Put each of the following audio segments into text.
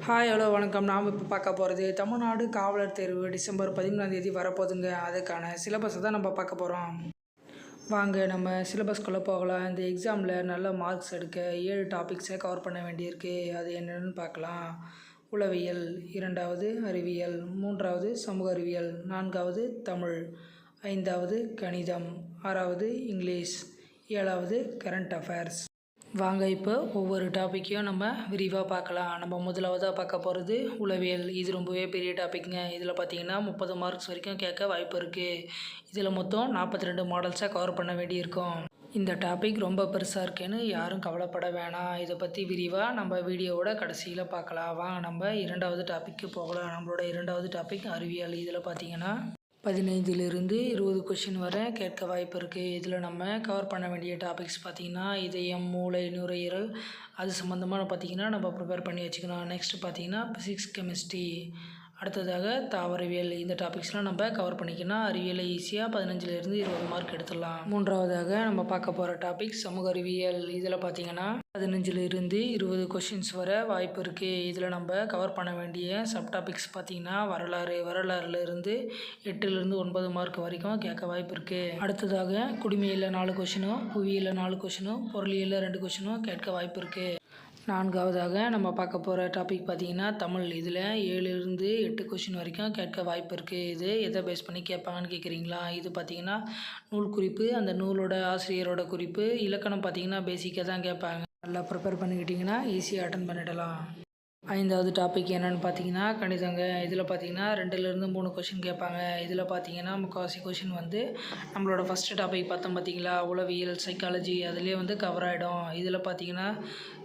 Hi hello வணக்கம். நாம் இப்போ பார்க்க போகிறது தமிழ்நாடு காவலர் தேர்வு டிசம்பர் 13 வரப்போகுதுங்க. அதுக்கான சிலபஸை தான் நம்ம பார்க்க போகிறோம். வாங்க நம்ம சிலபஸ்குள்ளே போகலாம். இந்த எக்ஸாமில் நல்ல மார்க்ஸ் எடுக்க 7 டாபிக்ஸை கவர் பண்ண வேண்டியிருக்கு. அது என்னென்னு பார்க்கலாம். உளவியல், 2வது அறிவியல், 3வது சமூக அறிவியல், 4வது தமிழ், 5வது கணிதம், 6வது இங்கிலீஷ், 7வது கரண்ட் அஃபேர்ஸ். வாங்க இப்போ ஒவ்வொரு டாப்பிக்கையும் நம்ம விரிவாக பார்க்கலாம். நம்ம முதலாவதாக பார்க்க போகிறது உளவியல். இது ரொம்பவே பெரிய டாப்பிக்ங்க. இதில் பார்த்தீங்கன்னா 30 மார்க்ஸ் வரைக்கும் கேட்க வாய்ப்பு இருக்குது. இதில் மொத்தம் 42 மாடல்ஸை கவர் பண்ண வேண்டியிருக்கும். இந்த டாபிக் ரொம்ப பெருசாக இருக்கேன்னு யாரும் கவலைப்பட வேணாம். இதை பற்றி விரிவாக நம்ம வீடியோவோட கடைசியில் பார்க்கலாம். வாங்க நம்ம 2வது டாப்பிக்கு போகலாம். நம்மளோட 2வது டாபிக் அறிவியல். இதில் பார்த்தீங்கன்னா 15லிருந்து 20 கொஷின் வரை கேட்க வாய்ப்பு இருக்குது. இதில் நம்ம கவர் பண்ண வேண்டிய டாபிக்ஸ் பார்த்திங்கன்னா இதயம், மூளை, நுரையீரல் அது சம்மந்தமாக பார்த்திங்கன்னா நம்ம ப்ரிப்பேர் பண்ணி வச்சுக்கணும். நெக்ஸ்ட்டு பார்த்திங்கன்னா ஃபிசிக்ஸ், கெமிஸ்ட்ரி, அடுத்ததாக தாவரவியல். இந்த டாபிக்ஸ்லாம் நம்ம கவர் பண்ணிக்கணும். அறிவியலை ஈஸியாக 15லிருந்து 20 மார்க் எடுத்துடலாம். 3வதாக நம்ம பார்க்க போகிற டாபிக் சமூக அறிவியல். இதில் பார்த்திங்கன்னா 15லிருந்து 20 கொஷின்ஸ் வர வாய்ப்பு இருக்குது. இதில் நம்ம கவர் பண்ண வேண்டிய சப் டாபிக்ஸ் பார்த்திங்கன்னா வரலாறுலேருந்து 8லிருந்து 9 மார்க் வரைக்கும் கேட்க வாய்ப்பு இருக்குது. அடுத்ததாக குடிமையில் 4 கொஷினும், புவியியலில் 4 கொஷினும், பொருளியலில் 2 கொஷினும் கேட்க வாய்ப்பு இருக்குது. 4வதாக நம்ம பார்க்க போகிற டாபிக் பார்த்திங்கன்னா தமிழ். இதில் 7லிருந்து 8 கொஷின் வரைக்கும் கேட்க வாய்ப்பு இருக்குது. இது எதை பேஸ் பண்ணி கேட்பாங்கன்னு கேட்குறீங்களா? இது பார்த்திங்கன்னா நூல் குறிப்பு, அந்த நூலோட ஆசிரியரோட குறிப்பு, இலக்கணம் பார்த்திங்கன்னா பேசிக்காக தான் கேட்பாங்க. நல்லா ப்ரிப்பேர் பண்ணிக்கிட்டிங்கன்னா ஈஸியாக அட்டன் பண்ணிடலாம். 5வது டாபிக் என்னென்னு பார்த்தீங்கன்னா கணிதங்க. இதில் பார்த்தீங்கன்னா 2லிருந்து 3 கொஷின் கேட்பாங்க. இதில் பார்த்தீங்கன்னா முக்கால்வாசி கொஷின் வந்து நம்மளோட ஃபஸ்ட்டு டாபிக் பார்த்தோம் பார்த்தீங்களா, உளவியல், சைக்காலஜி, அதிலே வந்து கவர் ஆகிடும். இதில் பார்த்தீங்கன்னா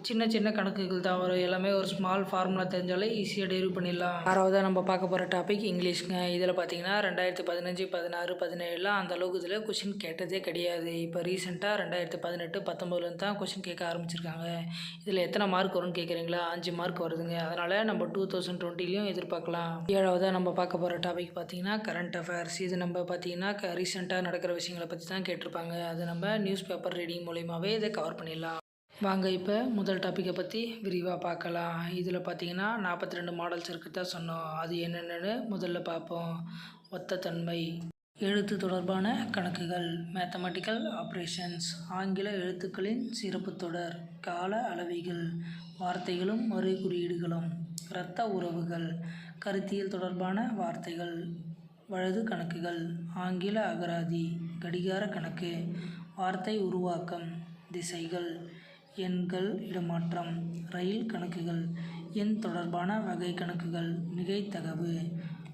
சின்ன சின்ன கணக்குகள் தான் வரும். எல்லாமே ஒரு ஸ்மால் ஃபார்முலா தெரிஞ்சாலே ஈஸியாக டெரிவ் பண்ணிடலாம். 6வதாக நம்ம பார்க்க போகிற டாபிக் இங்கிலீஷ்ங்க. இதில் பார்த்தீங்கன்னா 2015, 16, 17 அந்த அளவுக்கு இதில் கொஷின் கேட்டதே கிடையாது. இப்போ ரீசெண்டாக 2018, 19 தான் கொஷின் கேட்க ஆரம்பிச்சிருக்காங்க. இதில் எத்தனை மார்க் வரும்னு கேட்குறீங்களா? 5 மார்க் வருதுங்க. அதனால் நம்ம 2020லையும் எதிர்பார்க்கலாம். 7வதாக நம்ம பார்க்க போகிற டாபிக் பார்த்தீங்கன்னா கரண்ட் அஃபேர்ஸ். இது நம்ம பார்த்தீங்கன்னா ரீசெண்டாக நடக்கிற விஷயங்களை பற்றி தான் கேட்டிருப்பாங்க. அது நம்ம நியூஸ் பேப்பர் ரீடிங் மூலியமாகவே இதை கவர் பண்ணிடலாம். வாங்க இப்போ முதல் டாப்பிக்கை பற்றி விரிவாக பார்க்கலாம். இதில் பார்த்தீங்கன்னா 42 மாடல்ஸ் இருக்கிறதா சொன்னோம். அது என்னென்னு முதல்ல பார்ப்போம். ஒத்த தன்மை, எழுத்து தொடர்பான கணக்குகள், மேத்தமெட்டிக்கல் ஆப்ரேஷன்ஸ், ஆங்கில எழுத்துக்களின் சிறப்பு தொடர், கால அளவிகள், வார்த்தைகளும் மறு குறியீடுகளும், இரத்த உறவுகள், கருத்தியல் தொடர்பான வார்த்தைகள், வலது கணக்குகள், ஆங்கில அகராதி, கடிகார கணக்கு, வார்த்தை உருவாக்கம், திசைகள், எண்கள் இடமாற்றம், ரயில் கணக்குகள், எண் தொடர்பான வகை கணக்குகள், நிகழ்தகவு,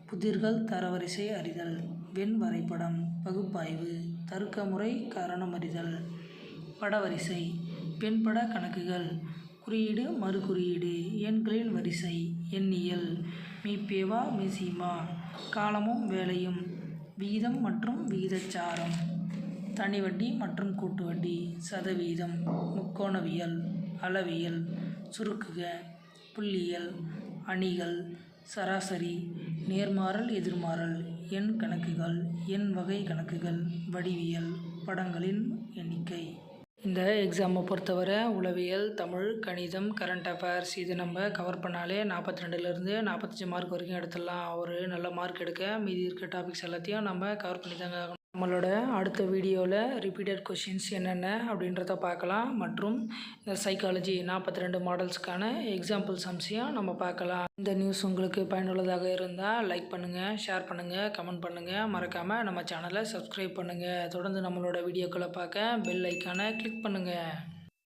புதிர்கள், தரவரிசை அறிதல், வெண் வரைபடம், பகுப்பாய்வு, தர்க்கமுறை, காரணமறிதல், படவரிசை, வெண்பட கணக்குகள், குறியீடு மறு குறியீடு, எண்களின் வரிசை, எண்ணியல், மீப்பேவா மீசிமா, காலமும் வேலையும், விகிதம் மற்றும் விகிதச்சாரம், தனிவட்டி மற்றும் கூட்டு வட்டி, சதவீதம், முக்கோணவியல், அளவியல், சுருக்குக, புள்ளியியல், அணிகள், சராசரி, நேர்மாறல், எதிர்மாறல், எண் கணக்குகள், எண் வகை கணக்குகள், வடிவியல், படங்களின் எண்ணிக்கை. இந்த எக்ஸாமை பொறுத்தவரை உளவியல், தமிழ், கணிதம், கரண்ட் அஃபேர்ஸ் இது நம்ம கவர் பண்ணாலே 42லிருந்து 45 மார்க் வரைக்கும் எடுத்துடலாம். ஒரு நல்ல மார்க் எடுக்க மீதி இருக்க டாபிக்ஸ் எல்லாத்தையும் நம்ம கவர் பண்ணி தாங்க ஆகணும். நம்மளோட அடுத்த வீடியோவில் ரிப்பீட்டட் கொஷின்ஸ் என்னென்ன அப்படின்றத பார்க்கலாம். மற்றும் இந்த சைக்காலஜி 42 மாடல்ஸ்க்கான எக்ஸாம்பிள் சம்ஸையும் நம்ம பார்க்கலாம். இந்த நியூஸ் உங்களுக்கு பயனுள்ளதாக இருந்தால் லைக் பண்ணுங்கள், ஷேர் பண்ணுங்கள், கமெண்ட் பண்ணுங்கள். மறக்காமல் நம்ம சேனலை சப்ஸ்கிரைப் பண்ணுங்கள். தொடர்ந்து நம்மளோட வீடியோக்களை பார்க்க பெல் ஐக்கானை கிளிக் பண்ணுங்கள்.